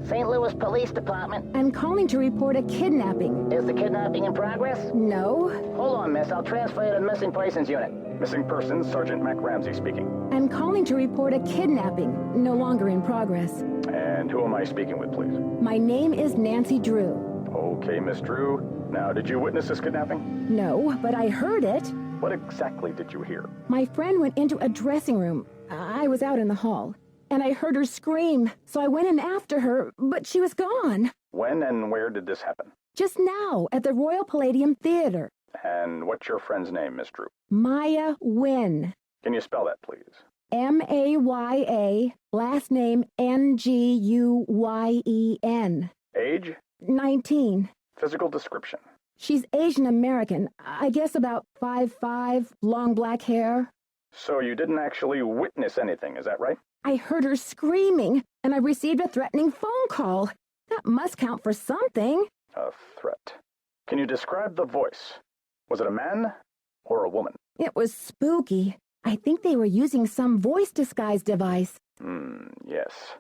St. Louis Police Department. I'm calling to report a kidnapping. Is the kidnapping in progress? No. Hold on, miss. I'll transfer you to the Missing Persons Unit. Missing Persons, Sergeant Mac Ramsey speaking. I'm calling to report a kidnapping, no longer in progress. And who am I speaking with, please? My name is Nancy Drew. Okay, Miss Drew. Now, did you witness this kidnapping? No, but I heard it. What exactly did you hear? My friend went into a dressing room. I was out in the hall. And I heard her scream, so I went in after her, but she was gone. When and where did this happen? Just now, at the Royal Palladium Theater. And what's your friend's name, Miss Drew? Maya Nguyen. Can you spell that, please? Maya, last name Nguyen. Age? 19. Physical description? She's Asian American, I guess about 5'5", long black hair. So you didn't actually witness anything, is that right? I heard her screaming, and I received a threatening phone call. That must count for something. A threat. Can you describe the voice? Was it a man or a woman? It was spooky. I think they were using some voice disguise device. Yes.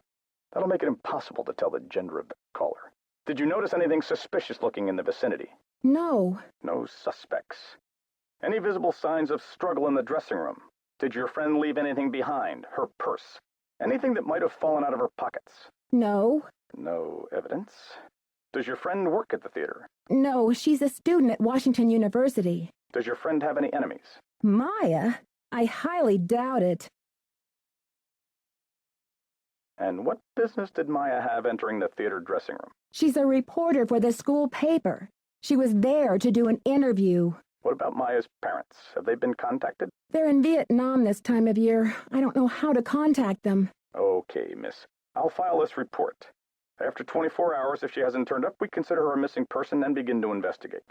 That'll make it impossible to tell the gender of the caller. Did you notice anything suspicious looking in the vicinity? No. No suspects. Any visible signs of struggle in the dressing room? Did your friend leave anything behind? Her purse? Anything that might have fallen out of her pockets? No. No evidence. Does your friend work at the theater? No, she's a student at Washington University. Does your friend have any enemies? Maya? I highly doubt it. And what business did Maya have entering the theater dressing room? She's a reporter for the school paper. She was there to do an interview. What about Maya's parents? Have they been contacted? They're in Vietnam this time of year. I don't know how to contact them. Okay, miss. I'll file this report. After 24 hours, if she hasn't turned up, we consider her a missing person and begin to investigate.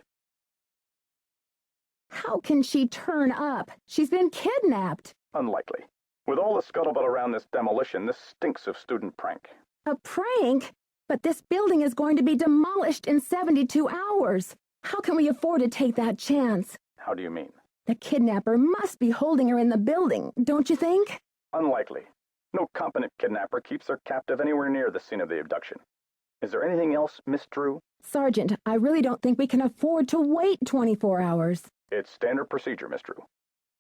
How can she turn up? She's been kidnapped. Unlikely. With all the scuttlebutt around this demolition, this stinks of student prank. A prank? But this building is going to be demolished in 72 hours. How can we afford to take that chance? How do you mean? The kidnapper must be holding her in the building, don't you think? Unlikely. No competent kidnapper keeps their captive anywhere near the scene of the abduction. Is there anything else, Miss Drew? Sergeant, I really don't think we can afford to wait 24 hours. It's standard procedure, Miss Drew.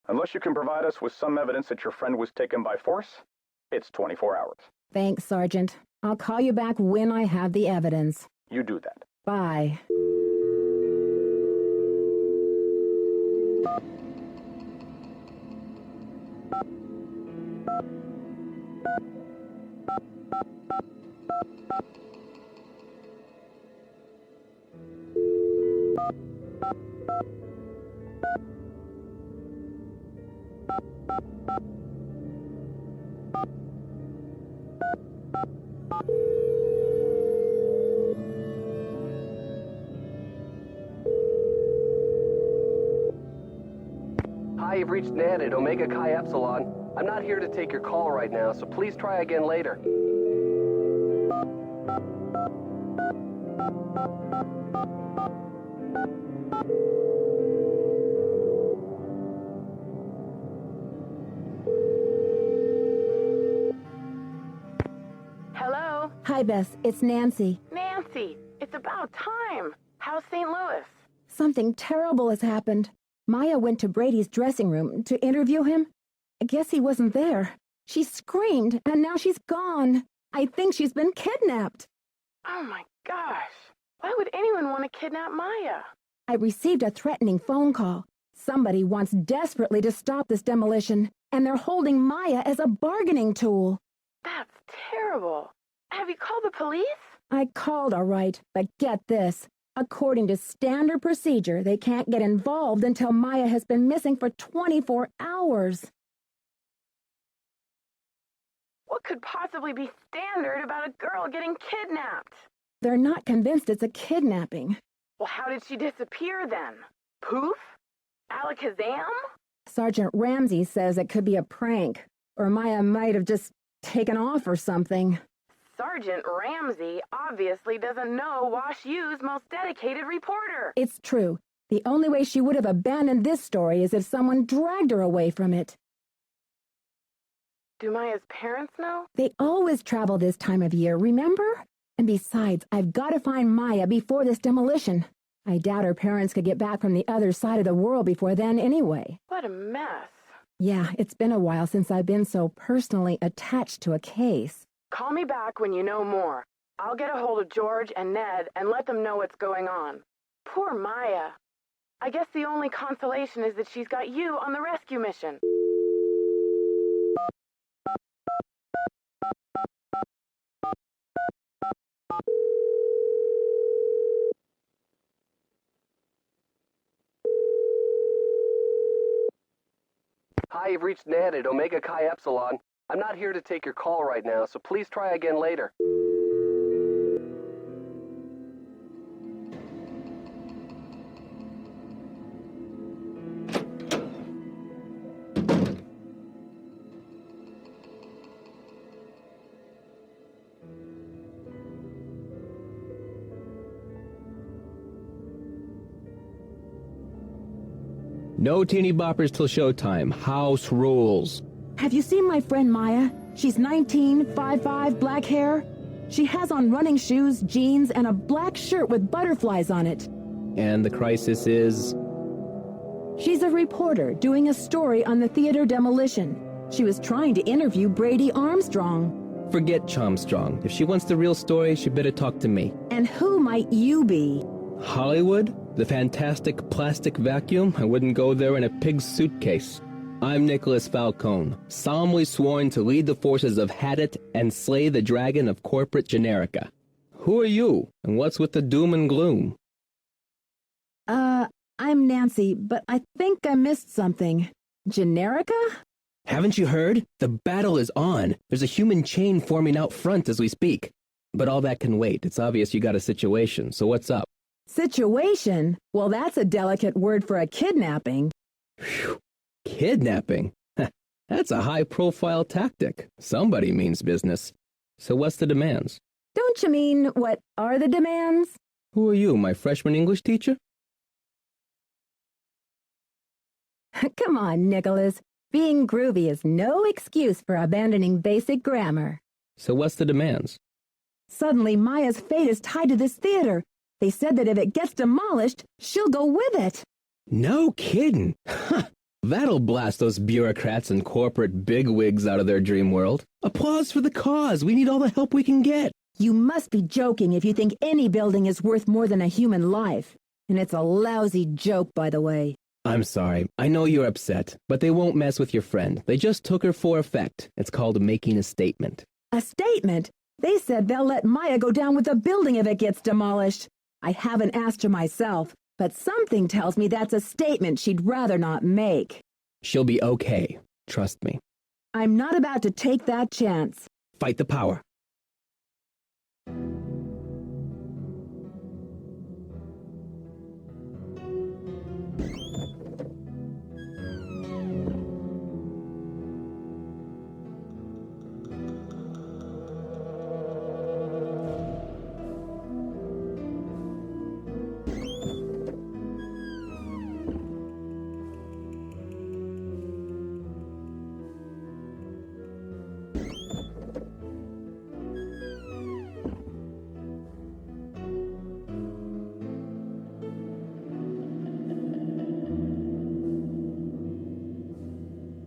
Unless you can provide us with some evidence that your friend was taken by force, it's 24 hours. Thanks, Sergeant. I'll call you back when I have the evidence. You do that. Bye. Hi, you've reached Nan at Omega Chi Epsilon. I'm not here to take your call right now, so please try again later. Hello? Hi, Bess. It's Nancy. Nancy, it's about time. How's St. Louis? Something terrible has happened. Maya went to Brady's dressing room to interview him. I guess he wasn't there. She screamed, and now she's gone. I think she's been kidnapped. Oh my gosh. Why would anyone want to kidnap Maya? I received a threatening phone call. Somebody wants desperately to stop this demolition, and they're holding Maya as a bargaining tool. That's terrible. Have you called the police? I called all right, but get this. According to standard procedure, they can't get involved until Maya has been missing for 24 hours. What could possibly be standard about a girl getting kidnapped? They're not convinced it's a kidnapping. Well, how did she disappear then? Poof? Alakazam? Sergeant Ramsey says it could be a prank, or Maya might have just taken off or something. Sergeant Ramsey obviously doesn't know Wash U's most dedicated reporter. It's true. The only way she would have abandoned this story is if someone dragged her away from it. Do Maya's parents know? They always travel this time of year, remember? And besides, I've got to find Maya before this demolition. I doubt her parents could get back from the other side of the world before then anyway. What a mess. Yeah, it's been a while since I've been so personally attached to a case. Call me back when you know more. I'll get a hold of George and Ned and let them know what's going on. Poor Maya. I guess the only consolation is that she's got you on the rescue mission. Hi, you've reached Ned at Omega Chi Epsilon. I'm not here to take your call right now, so please try again later. No teeny boppers till showtime. House rules. Have you seen my friend Maya? She's 19, 5'5", black hair. She has on running shoes, jeans, and a black shirt with butterflies on it. And the crisis is... She's a reporter doing a story on the theater demolition. She was trying to interview Brady Armstrong. Forget Chomstrong. If she wants the real story, she better talk to me. And who might you be? Hollywood? The fantastic plastic vacuum? I wouldn't go there in a pig's suitcase. I'm Nicholas Falcone, solemnly sworn to lead the forces of Hadit and slay the dragon of corporate generica. Who are you, and what's with the doom and gloom? I'm Nancy, but I think I missed something. Generica? Haven't you heard? The battle is on. There's a human chain forming out front as we speak. But all that can wait. It's obvious you got a situation, so what's up? Situation? Well, that's a delicate word for a kidnapping. Phew. Kidnapping? That's a high-profile tactic. Somebody means business. So what's the demands? Don't you mean, what are the demands? Who are you, my freshman English teacher? Come on, Nicholas. Being groovy is no excuse for abandoning basic grammar. So what's the demands? Suddenly, Maya's fate is tied to this theater. They said that if it gets demolished, she'll go with it. No kidding. That'll blast those bureaucrats and corporate bigwigs out of their dream world. Applause for the cause. We need all the help we can get. You must be joking if you think any building is worth more than a human life. And it's a lousy joke, by the way. I'm sorry. I know you're upset, but they won't mess with your friend. They just took her for effect. It's called making a statement. A statement? They said they'll let Maya go down with the building if it gets demolished. I haven't asked her myself, but something tells me that's a statement she'd rather not make. She'll be okay. Trust me. I'm not about to take that chance. Fight the power.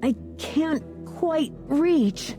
I can't quite reach.